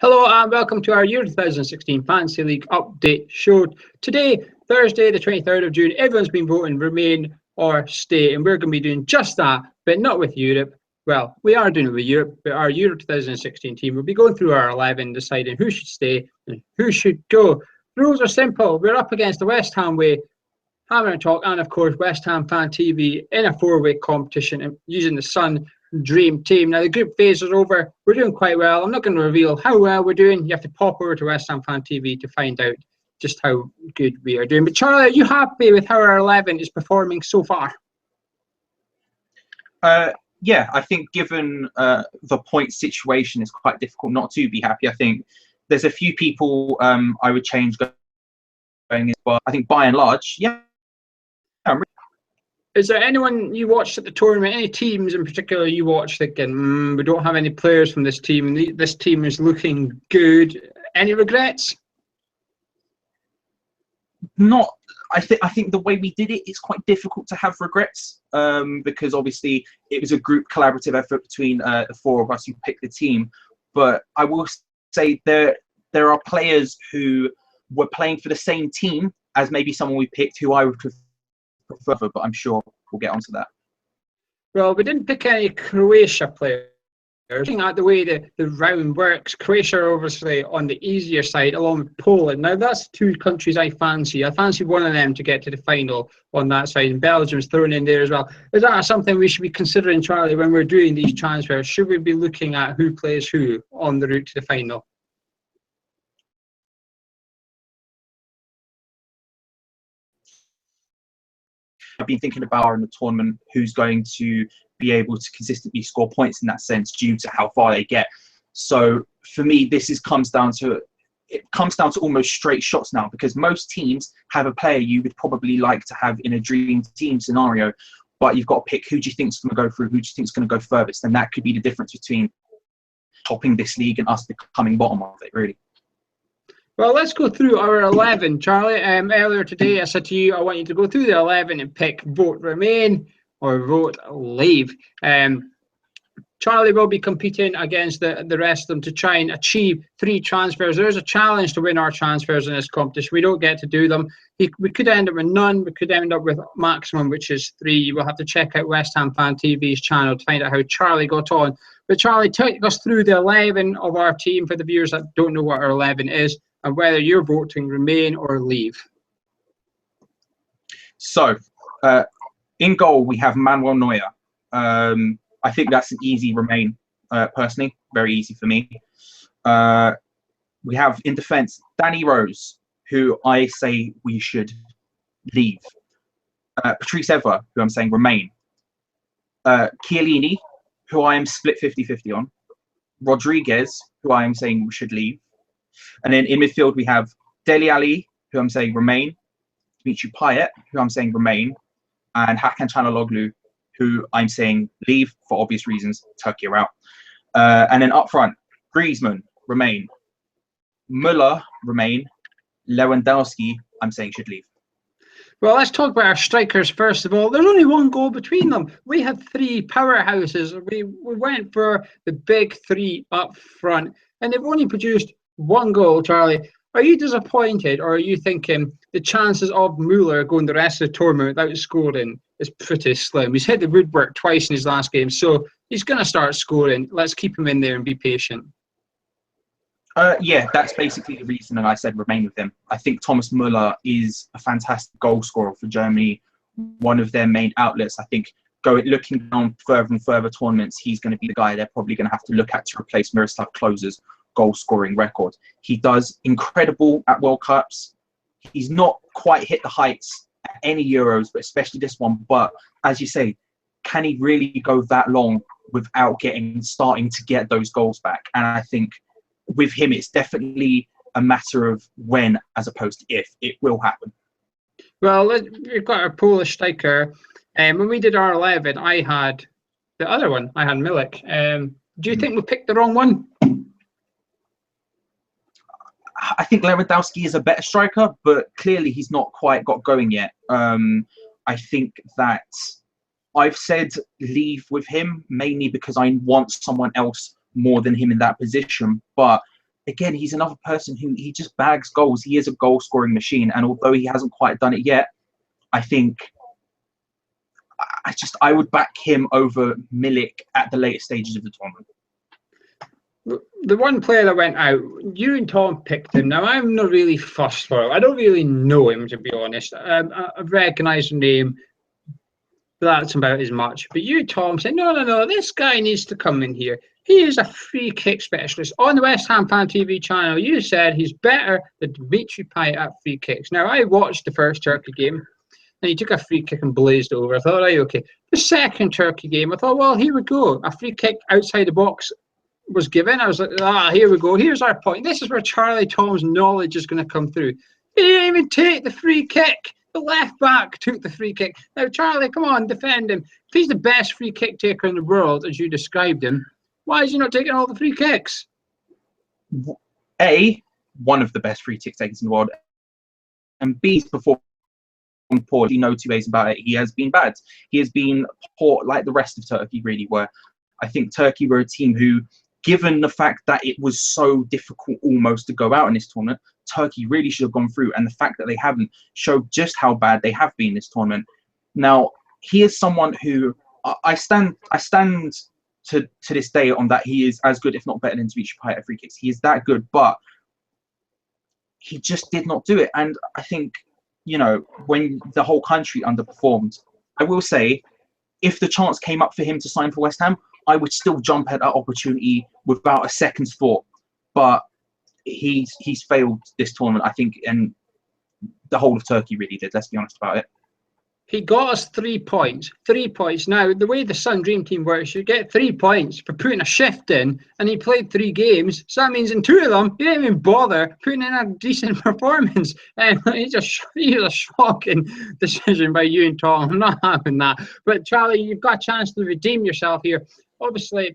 Hello and welcome to our Year 2016 Fantasy League update show. Today, Thursday, the 23rd of June, everyone's been voting remain or stay, and we're going to be doing just that, but not with Europe. Well, we are doing it with Europe, but our Euro 2016 team will be going through our 11, deciding who should stay and who should go. The rules are simple. We're up against the West Ham way, having a talk, and of course, West Ham Fan TV in a four-way competition and using the Sun Dream Team. Now, the group phase is over. We're doing quite well. I'm not going to reveal how well we're doing. You have to pop over to West Ham Fan TV to find out just how good we are doing. But Charlie, are you happy with how our 11 is performing so far? Yeah, I think given the point situation, it's quite difficult not to be happy. I think there's a few people I would change going, but I think by and large, yeah. Is there anyone you watched at the tournament, any teams in particular you watched thinking, we don't have any players from this team, and this team is looking good? Any regrets? Not. I think the way we did it, it's quite difficult to have regrets because obviously it was a group collaborative effort between the four of us who picked the team. But I will say there are players who were playing for the same team as maybe someone we picked who I would prefer, but I'm sure we'll get onto that. Well, we didn't pick any Croatia players. Looking at the way the round works, Croatia are obviously on the easier side along with Poland. Now, that's two countries I fancy. I fancy one of them to get to the final on that side, and Belgium's thrown in there as well. Is that something we should be considering, Charlie, when we're doing these transfers? Should we be looking at who plays who on the route to the final? I've been thinking about in the tournament who's going to be able to consistently score points in that sense due to how far they get. So for me, this comes down to almost straight shots now, because most teams have a player you would probably like to have in a dream team scenario, but you've got to pick who do you think is going to go through, who do you think is going to go furthest, and that could be the difference between topping this league and us becoming bottom of it, really. Well, let's go through our 11, Charlie. Earlier today, I said to you, I want you to go through the 11 and pick vote remain or vote leave. Charlie will be competing against the rest of them to try and achieve 3 transfers. There's a challenge to win our transfers in this competition. We don't get to do them. We could end up with none. We could end up with maximum, which is 3. You will have to check out West Ham Fan TV's channel to find out how Charlie got on. But Charlie, take us through the 11 of our team for the viewers that don't know what our 11 is, and whether you're voting remain or leave. So, in goal, we have Manuel Neuer. I think that's an easy remain, personally. Very easy for me. We have in defence Danny Rose, who I say we should leave. Patrice Evra, who I'm saying remain. Chiellini, who I am split 50-50 on. Rodriguez, who I am saying we should leave. And then in midfield, we have Dele Alli, who I'm saying remain. Dimitri Payet, who I'm saying remain. And Hakan Çalhanoğlu, who I'm saying leave for obvious reasons. Turkey are out. And then up front, Griezmann, remain. Müller, remain. Lewandowski, I'm saying should leave. Well, let's talk about our strikers first of all. There's only one goal between them. We had 3 powerhouses. We went for the big 3 up front, and they've only produced 1 goal, Charlie. Are you disappointed, or are you thinking the chances of Müller going the rest of the tournament without scoring is pretty slim? He's hit the woodwork twice in his last game, so he's going to start scoring. Let's keep him in there and be patient. Yeah, that's basically the reason that I said remain with him. I think Thomas Müller is a fantastic goal scorer for Germany, one of their main outlets. I think looking down further and further tournaments, he's going to be the guy they're probably going to have to look at to replace Miroslav Klose's goal scoring record. He does incredible at World Cups. He's not quite hit the heights at any Euros, but especially this one. But as you say, can he really go that long without starting to get those goals back? And I think with him, it's definitely a matter of when as opposed to if. It will happen. Well, we've got our Polish striker. When we did our 11, I had the other one. I had Milik. Do you think we picked the wrong one? I think Lewandowski is a better striker, but clearly he's not quite got going yet. I think that I've said leave with him mainly because I want someone else more than him in that position. But again, he's another person who he just bags goals. He is a goal scoring machine, and although he hasn't quite done it yet, I think I would back him over Milik at the later stages of the tournament. The one player that went out, you and Tom picked him. Now, I'm not really fussed for him. I don't really know him, to be honest. I've recognised the name, but that's about as much. But you, Tom, said, no, this guy needs to come in here. He is a free kick specialist. On the West Ham Fan TV channel, you said he's better than Dimitri Payet at free kicks. Now, I watched the first Turkey game, and he took a free kick and blazed over. I thought, right, okay. The second Turkey game, I thought, well, here we go. A free kick outside the box was given. I was like, here we go. Here's our point. This is where Charlie Tom's knowledge is going to come through. He didn't even take the free kick. The left back took the free kick. Now, Charlie, come on, defend him. If he's the best free kick taker in the world, as you described him, why is he not taking all the free kicks? A, one of the best free kick takers in the world, and B's performed poorly. No two ways about it. He has been bad. He has been poor, like the rest of Turkey really were. I think Turkey were a team who, given the fact that it was so difficult almost to go out in this tournament, Turkey really should have gone through. And the fact that they haven't showed just how bad they have been this tournament. Now, he is someone who I stand to this day on that he is as good, if not better, than Dimitri Payet at free kicks. He is that good, but he just did not do it. And I think, when the whole country underperformed, I will say, if the chance came up for him to sign for West Ham, I would still jump at that opportunity without a second's thought. But he's failed this tournament, I think, and the whole of Turkey really did. Let's be honest about it. He got us 3 points. 3 points. Now, the way the Sun Dream Team works, you get 3 points for putting a shift in, and he played 3 games. So that means in 2 of them, he didn't even bother putting in a decent performance. And it's a shocking decision by you and Tom. I'm not having that. But Charlie, you've got a chance to redeem yourself here. Obviously,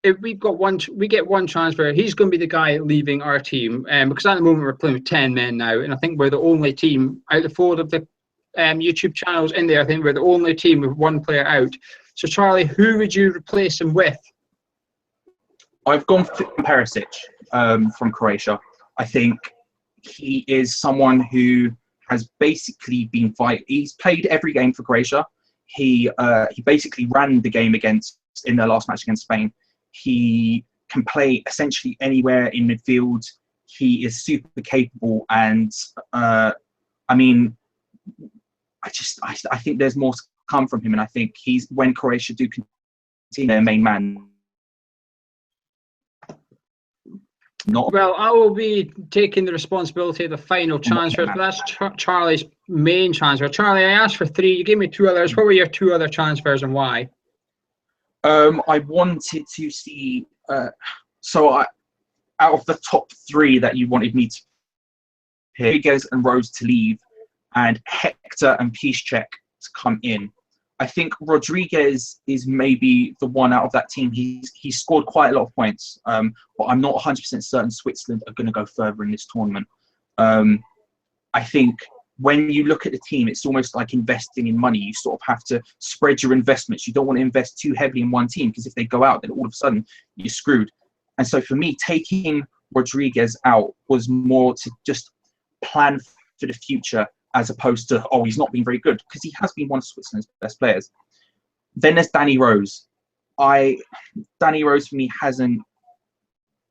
if we get one transfer, he's going to be the guy leaving our team. Because at the moment we're playing with 10 men now, and I think we're the only team out of 4 of the YouTube channels in there. I think we're the only team with 1 player out. So Charlie, who would you replace him with? I've gone for Perisic from Croatia. I think he is someone who has basically been vital. He's played every game for Croatia. He basically ran the game in their last match against Spain. He can play essentially anywhere in midfield. He is super capable, and I think there's more to come from him, and I think he's, when Croatia do continue, their main man. Well, I will be taking the responsibility of the final transfers, but that's Charlie's main transfer. Charlie, I asked for 3. You gave me 2 others. What were your 2 other transfers and why? I wanted to see. Out of the top 3 that you wanted me to pick, Rodriguez and Rose to leave, and Hector and Piszczek to come in. I think Rodriguez is maybe the one out of that team. He's scored quite a lot of points, but I'm not 100% certain Switzerland are going to go further in this tournament. I think when you look at the team, it's almost like investing in money. You sort of have to spread your investments. You don't want to invest too heavily in one team, because if they go out, then all of a sudden you're screwed. And so for me, taking Rodriguez out was more to just plan for the future, as opposed to, he's not been very good, because he has been one of Switzerland's best players. Then there's Danny Rose. Danny Rose for me hasn't,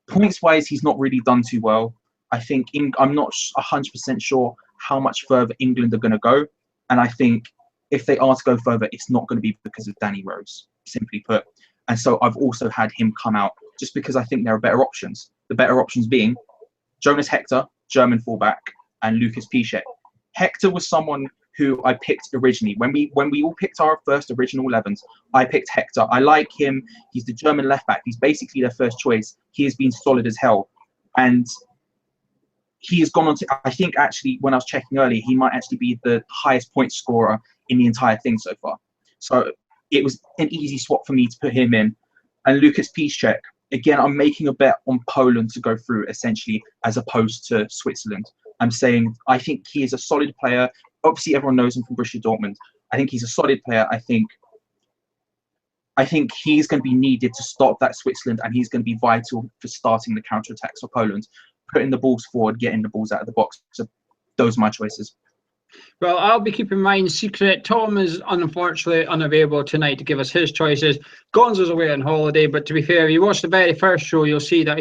points-wise, he's not really done too well. I think I'm not 100% sure how much further England are going to go. And I think if they are to go further, it's not going to be because of Danny Rose, simply put. And so I've also had him come out just because I think there are better options. The better options being Jonas Hector, German fullback, and Lucas Piszczek. Hector was someone who I picked originally. When we all picked our first original 11s, I picked Hector. I like him. He's the German left back. He's basically their first choice. He has been solid as hell. And he has gone on to, I think actually, when I was checking earlier, he might actually be the highest point scorer in the entire thing so far. So it was an easy swap for me to put him in. And Lucas Piszczek, again, I'm making a bet on Poland to go through, essentially, as opposed to Switzerland. I'm saying I think he is a solid player. Obviously, everyone knows him from Borussia Dortmund. I think he's a solid player. I think I think he's going to be needed to stop that Switzerland, and he's going to be vital for starting the counter-attacks for Poland, putting the balls forward, getting the balls out of the box. So those are my choices. Well, I'll be keeping mine secret. Tom is unfortunately unavailable tonight to give us his choices. Gonzo's away on holiday, but to be fair, if you watch the very first show, you'll see that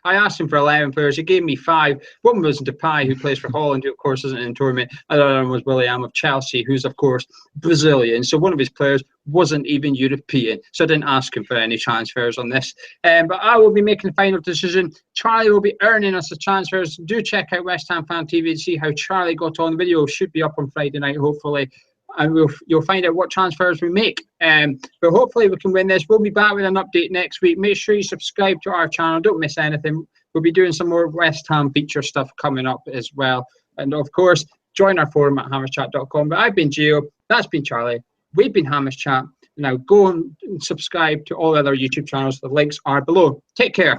I asked him for 11 players. He gave me 5. One was Depay, who plays for Holland, who of course isn't in the tournament. Another one was William of Chelsea, who's of course Brazilian. So one of his players wasn't even European. So I didn't ask him for any transfers on this. But I will be making the final decision. Charlie will be earning us the transfers. Do check out West Ham Fan TV to see how Charlie got on. The video should be up on Friday night, hopefully, and you'll find out what transfers we make. But hopefully we can win this. We'll be back with an update next week. Make sure you subscribe to our channel. Don't miss anything. We'll be doing some more West Ham feature stuff coming up as well. And of course, join our forum at hammerchat.com. But I've been Geo. That's been Charlie. We've been Hammers Chat. Now go and subscribe to all other YouTube channels. The links are below. Take care.